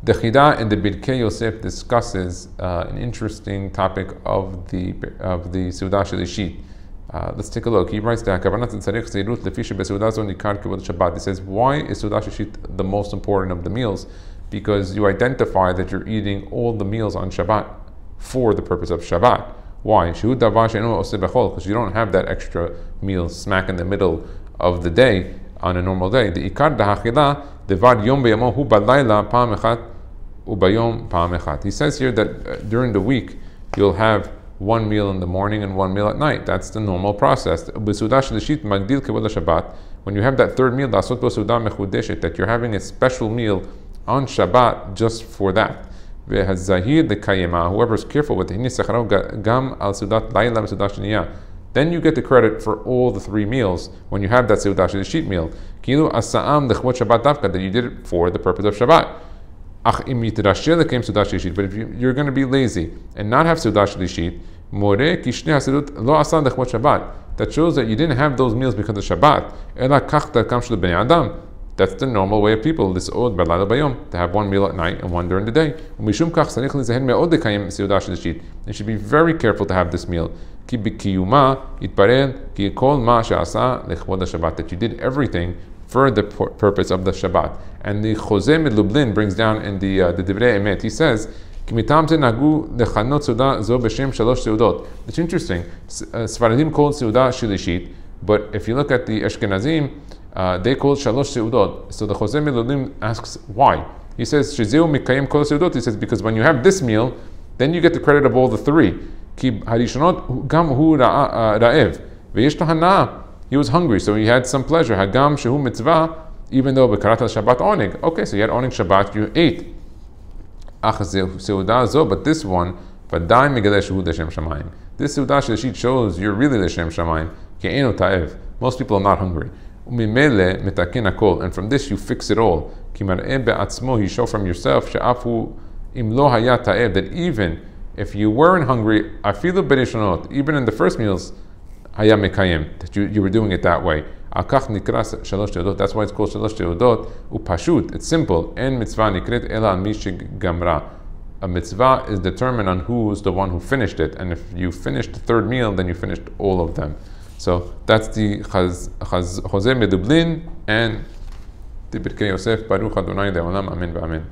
The CHIDA in the Birkei Yosef discusses an interesting topic of the Seuda Shelishit. Let's take a look. He writes that he says, why is Seuda Shelishit the most important of the meals? Because you identify that you're eating all the meals on Shabbat for the purpose of Shabbat. Why? Because you don't have that extra meal smack in the middle of the day on a normal day. The ikar dahachila devad yom b'yamo hu balayla pa'am echat ubayom pa'am echat. He says here that during the week you'll have one meal in the morning and one meal at night. That's the normal process. B'seuda shlishit magdil kevod Shabbat. When you have that third meal, dasot bo seuda mechudeshet, that you're having a special meal on Shabbat just for that. Whoever is careful with it, then you get the credit for all the three meals when you have that Seuda Shelishit meal. That you did it for the purpose of Shabbat. But if you're going to be lazy and not have Seuda Shelishit, that shows that you didn't have those meals because of Shabbat. That's the normal way of people, to have one meal at night and one during the day. You should be very careful to have this meal. That you did everything for the purpose of the Shabbat. And the Jose Lublin brings down in the Divrei Emet, he says, it's interesting. Sfaradim called Seuda Shelishit, but if you look at the Ashkenazim, they call it Shalosh Seudot. So the Jose Lublin asks why. He says, Shizeu Mikayim Kol Seudot. He says, because when you have this meal, then you get the credit of all the three. Ki Harishonot Gam Hu Ra'ev. Ve'yesh Hana'ah. He was hungry, so he had some pleasure. Hagam Shehu Mitzvah, even though Bekarat Shabbat Onig. Okay, so you had Onig Shabbat, you ate. Ach Seuda Zo, but this one, Vadai Megaleh Shehu L'Shem Shamayim. This Seuda Shelishit shows you're really L'Shem Shamayim. Ki Eino Ta'ev. Most people are not hungry. And from this you fix it all. You show from yourself that even if you weren't hungry, even in the first meals, that you were doing it that way. That's why it's called Shalosh Teodot. It's simple. A mitzvah is determined on who's the one who finished it, and if you finished the third meal, then you finished all of them. So that's the Jose Medublin and the Birkei Yosef. Baruch Adonai Le'olam. Amen v'amen.